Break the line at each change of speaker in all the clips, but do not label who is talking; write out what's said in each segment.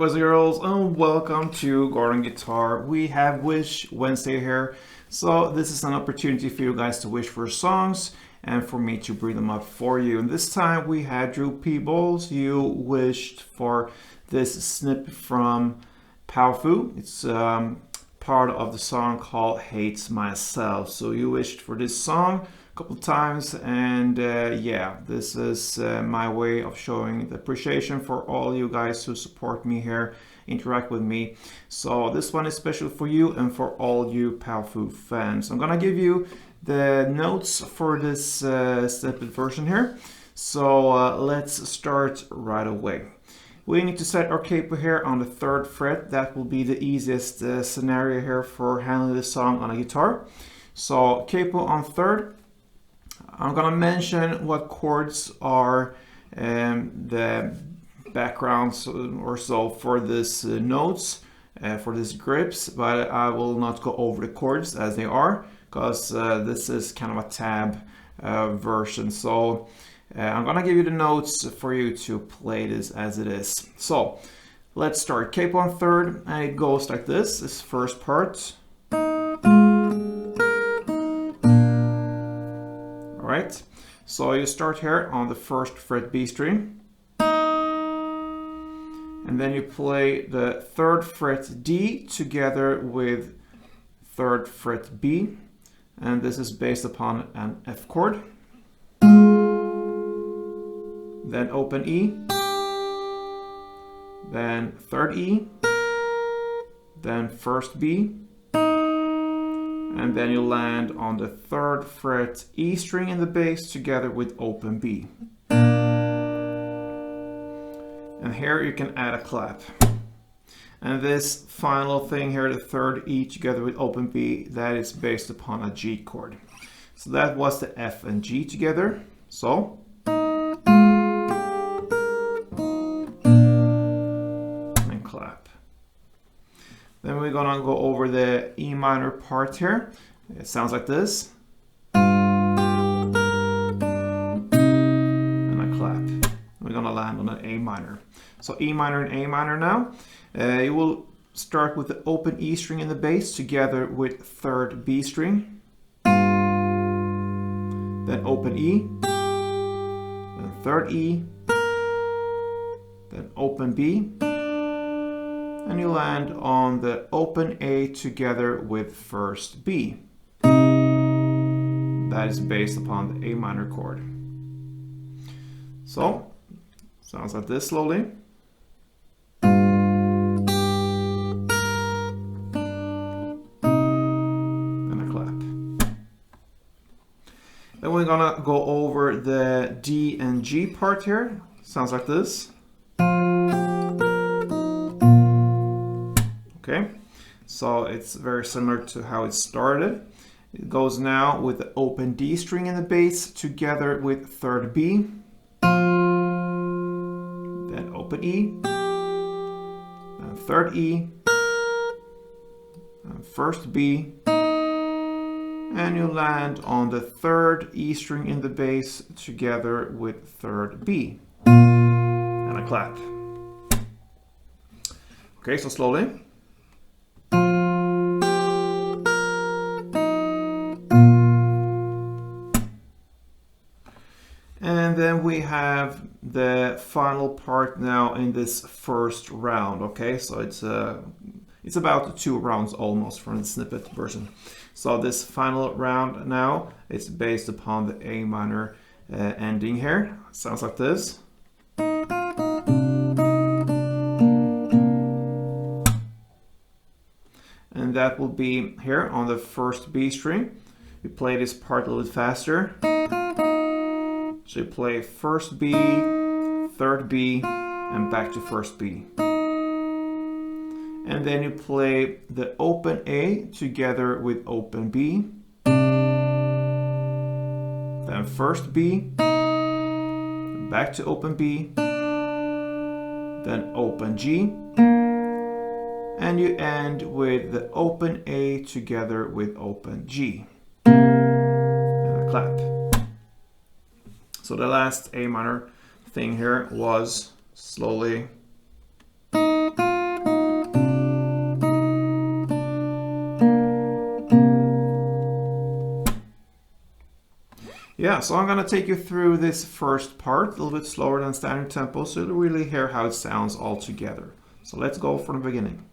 boys and girls, and welcome to Gordon Guitar. We have Wish Wednesday here, so this is an opportunity for you guys to wish for songs and for me to bring them up for you. And this time we had Drew Peebles. You wished for this snippet from POWFU. It's part of the song called Hates Myself. So you wished for this song a couple of times, and yeah, this is my way of showing the appreciation for all you guys who support me here, interact with me. So this one is special for you and for all you POWFU fans. I'm gonna give you the notes for this snippet version here. So let's start right away. We need to set our capo here on the 3rd fret. That will be the easiest scenario here for handling this song on a guitar. So capo on 3rd. I'm gonna mention what chords are the backgrounds or so for this notes, for this grips, but I will not go over the chords as they are, because this is kind of a tab version. So I'm gonna give you the notes for you to play this as it is. So let's start. Capo on 3rd, and it goes like this. This first part. Right, so you start here on the 1st fret B string, and then you play the 3rd fret D together with 3rd fret B, and this is based upon an F chord. Then open E, then 3rd E, then 1st B, and then you land on the 3rd fret E string in the bass together with open B. And here you can add a clap. And this final thing here, the 3rd E together with open B, that is based upon a G chord. So that was the F and G together. So and clap. Then we're gonna go over the E minor part here. It sounds like this. And a clap. We're gonna land on an A minor. So E minor and A minor now. You will start with the open E string in the bass together with 3rd B string. Then open E. Then 3rd E. Then open B. And you land on the open A together with 1st B. That is based upon the A minor chord. So, sounds like this slowly. And a clap. Then we're gonna go over the D and G part here. Sounds like this. Okay, so it's very similar to how it started. It goes now with the open D string in the bass together with 3rd B, then open E, then 3rd E, and 1st B, and you land on the 3rd E string in the bass together with 3rd B, and a clap. Okay, so slowly. And then we have the final part now in this 1st round. Okay, so it's about 2 rounds almost from the snippet version. So this final round now, it's based upon the A minor ending here. Sounds like this. And that will be here on the 1st B string. We play this part a little bit faster. So you play 1st B, 3rd B, and back to 1st B. And then you play the open A together with open B. Then 1st B, back to open B, then open G. And you end with the open A together with open G. And a clap. So the last A minor thing here was slowly Yeah, so I'm gonna take you through this first part, a little bit slower than standard tempo, so you'll really hear how it sounds all together. So let's go from the beginning.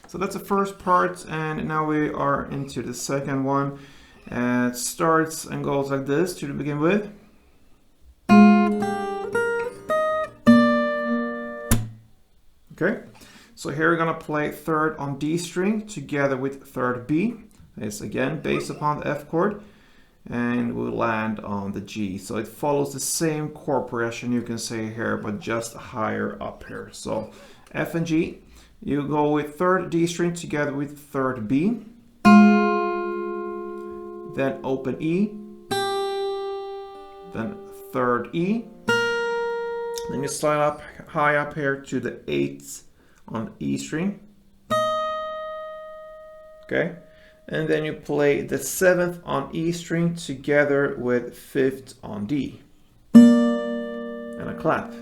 So that's the first part, and now we are into the second one. It starts and goes like this to begin with. Okay, so here we're gonna play third on D string together with third B. It's again based upon the F chord, and we'll land on the G. So it follows the same chord progression, you can say here, but just higher up here. So F and G. You go with third D string together with third B, then open E, then third E, then you slide up high up here to the 8th on E string, okay, and then you play the 7th on E string together with 5th on D, and a clap.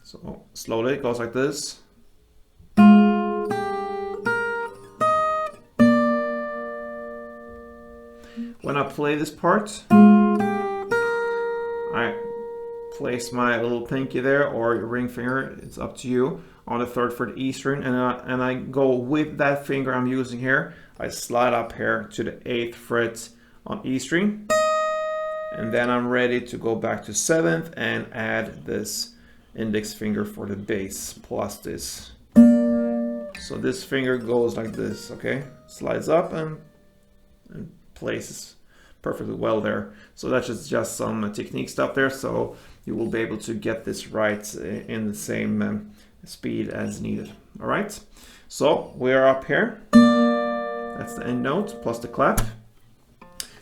So slowly it goes like this. When I play this part, I place my little pinky there or your ring finger, it's up to you, on the 3rd fret E string, and I go with that finger I'm using here. I slide up here to the 8th fret on E string, and then I'm ready to go back to 7th and add this index finger for the bass plus this. So this finger goes like this, okay? Slides up and places perfectly well there. So that's just some technique stuff there, so you will be able to get this right in the same speed as needed. All right, so we are up here. That's the end note plus the clap.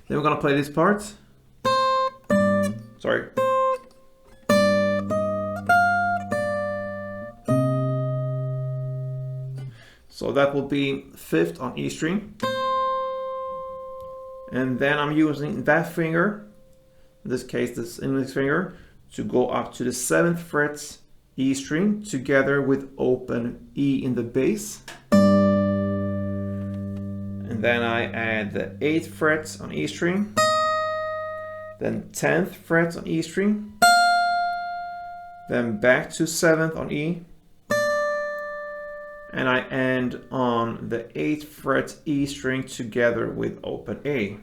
Then we're gonna play this part. Sorry. So that will be 5th on E string. And then I'm using that finger, in this case this index finger, to go up to the 7th fret E string together with open E in the bass. And then I add the 8th fret on E string, then 10th fret on E string, then back to 7th on E, and I end on the 8th fret E string together with open A.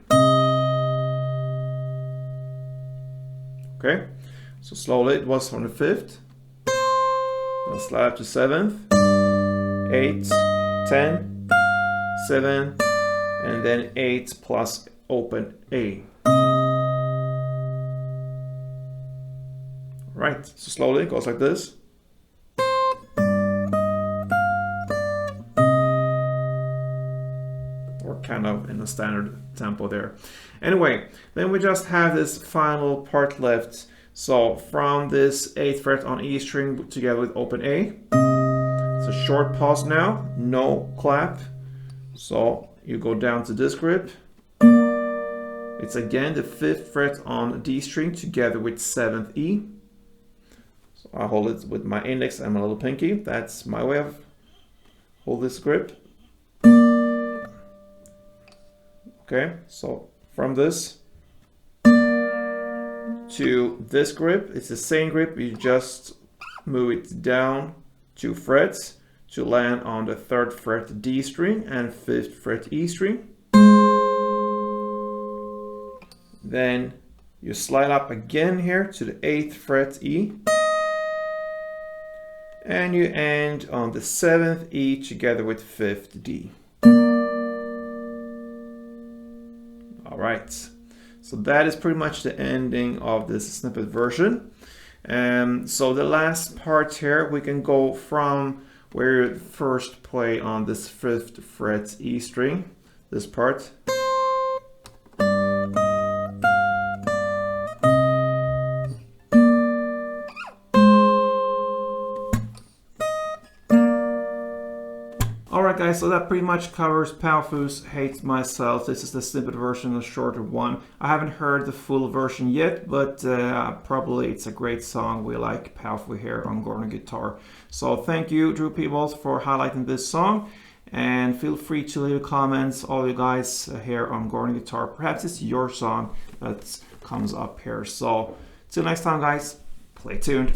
Okay, so slowly it was from the 5th, then slide up to 7th, 8, 10, 7, and then 8 plus open A. Right, so slowly it goes like this. Kind of in a standard tempo there. Anyway, then we just have this final part left. So from this 8th fret on E string together with open A, it's a short pause now, no clap. So you go down to this grip. It's again the 5th fret on D string together with 7th E. So I hold it with my index and my little pinky. That's my way of hold this grip. Okay, so from this to this grip, it's the same grip, you just move it down 2 frets to land on the 3rd fret D string and 5th fret E string. Then you slide up again here to the 8th fret E, and you end on the 7th E together with 5th D. Alright, so that is pretty much the ending of this snippet version. So the last part here, we can go from where you first play on this 5th fret E string, this part. guys, so that pretty much covers POWFU's Hate Myself. This is the snippet version, the shorter one. I haven't heard the full version yet, but probably it's a great song. We like POWFU here on Gordon Guitar. So thank you, Drew Peebles, for highlighting this song. And feel free to leave comments, all you guys here on Gordon Guitar. Perhaps it's your song that comes up here. So till next time, guys, play tuned.